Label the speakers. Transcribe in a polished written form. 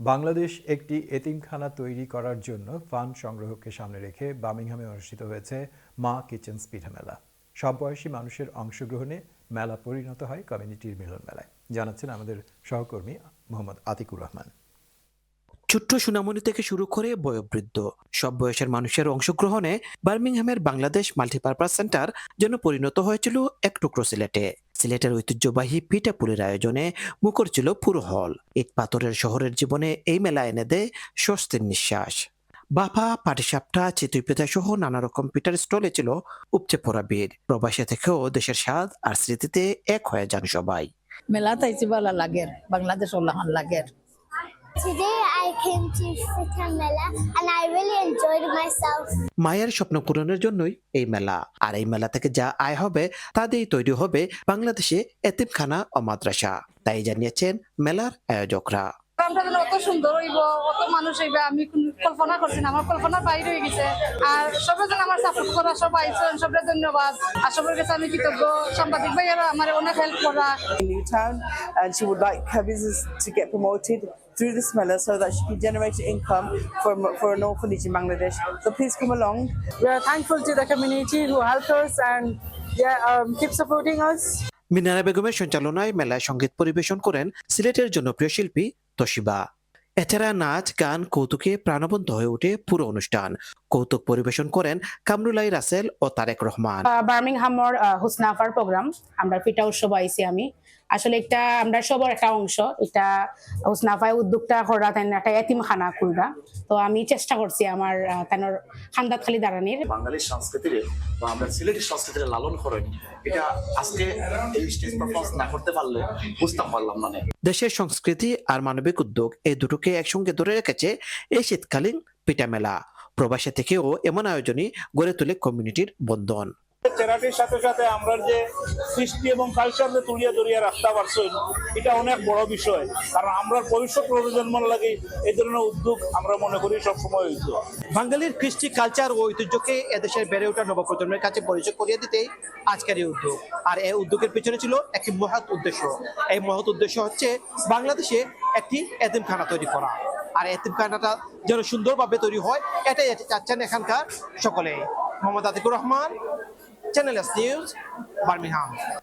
Speaker 1: বাংলাদেশ একটি এতিমখানা তৈরি করার জন্য ফান্ড সংগ্রহকে সামনে রেখে বার্মিংহামে অনুষ্ঠিত হয়েছে মা কিচেন্স পিঠা মেলা। সব বয়সী মানুষের অংশগ্রহণে মেলা পরিণত হয় কমিউনিটির মিলন মেলায়, জানাচ্ছেন আমাদের সহকর্মী মোহাম্মদ আতিকুর রহমান।
Speaker 2: ছোট্ট সোনামণি থেকে শুরু করে বয়োবৃদ্ধ সব বয়সের মানুষের অংশগ্রহণে বার্মিংহামের বাংলাদেশ মাল্টিপারপাস সেন্টার যেন পরিণত হয়েছিল এক টুকরো সিলেটের ঐতিহ্যবাহী পিঠাপুলির আয়োজনে মুখর ছিল পুরো হল। ইট পাথরের শহরের জীবনে এই মেলা এনে দেয় স্বস্তির নিঃশ্বাস। বাফা, পাটিসাপটা, চিতই পিঠা সহ নানা রকম পিঠার স্টলে ছিল উপচে পড়া ভিড়। প্রবাসে থেকেও দেশের স্বাদ আর স্মৃতিতে এক হয়ে যান সবাই।
Speaker 3: মেলা তাইছি ভালো লাগে, বাংলাদেশ ওলাহান লাগে।
Speaker 4: Today I came to Fita Mela and I really enjoyed myself.
Speaker 2: মায়ের স্বপ্ন পূরণের জন্যই এই মেলা, আর এই মেলা থেকে যা আয় হবে তা দিয়েই তৈরি হবে বাংলাদেশে এতিমখানা ও মাদ্রাসা, তাই জানিয়েছেন মেলার আয়োজকরা।
Speaker 5: অত সুন্দর হইব, অত মানুষ হইবে আমি কল্পনা করছি না, আমার কল্পনার বাইরে হয়ে গেছে। আর সবাই যেন আমার সাপোর্ট করা, সব আইসেন, সবাই ধন্যবাদ। আর সবার কাছে আমি কৃতজ্ঞ। সাংবাদিক ভাইয়েরা আমার অনেক হেল্প করা।
Speaker 6: Newtown, and she would like her business to get promoted through this Mela so that she can generate income for an orphanage in Bangladesh. So please come along.
Speaker 5: We are thankful to the community who helped us and keep supporting us.
Speaker 2: Minara বেগমের সঞ্চালনায় মেলায় সঙ্গীত পরিবেশন করেন সিলেটের জনপ্রিয় শিল্পী Toshiba. এছাড়া নাচ, গান, কৌতুকে প্রাণবন্ত হয়ে ওঠে পুরো অনুষ্ঠান। কৌতুক পরিবেশন করেন কামরুলাই রাসেল ও তারেক রহমান।
Speaker 7: বার্মিংহামর হুসনাফার প্রোগ্রাম আমরা পিঠা উৎসব আইছি। আমি আসলে একটা আমরা সবার একটা অংশ, এটা হুসনাফায় উদ্যোগটা করা তাই একটা এতিমখানা খুলরা। তো আমি চেষ্টা করছি আমার তানোর খান্দাত খালি দাঁড়ানির।
Speaker 8: বাঙালির সংস্কৃতির বা আমরা সিলেটের সংস্কৃতির লালন করেন, এটা আজকে এই স্টেজ পারফরমেন্স না করতে পারলে বুঝতে পারলাম না।
Speaker 2: দেশের সংস্কৃতি আর মানবিক উদ্যোগ এই দুটোকে একসঙ্গে ধরে রেখেছে এই শীতকালীন পিঠা মেলা। প্রবাসী থেকেও এমন আয়োজনই গড়ে তোলে কমিউনিটির বন্ধন।
Speaker 9: চ্যারিটির সাথে সাথে আমরা যে সৃষ্টি এবং কালচারকে তুলিয়া ধরিয়া রাখতে পারছি, এটা অনেক বড় বিষয়। কারণ আমরা ভবিষ্যৎ প্রজন্মের লাগে এই ধরনের উদ্যোগ আমরা মনে করি সবসময় হইত।
Speaker 10: বাঙালির কৃষ্টি, কালচার ও ঐতিহ্যকে এদেশের বেড়ে ওঠা নবপ্রজন্মের কাছে পরিচয় করিয়ে দিতেই আজকের এই উদ্যোগ। আর এই উদ্যোগের পিছনে ছিল একটি মহৎ উদ্দেশ্য। এই মহৎ উদ্দেশ্য হচ্ছে বাংলাদেশে একটি এতিমখানা তৈরি করা। আর এতিমখানাটা যেন সুন্দরভাবে তৈরি হয়, এটাই চাচ্ছেন এখানকার সকলে। Mohammad Atikur Rahman, channel S news, Birmingham.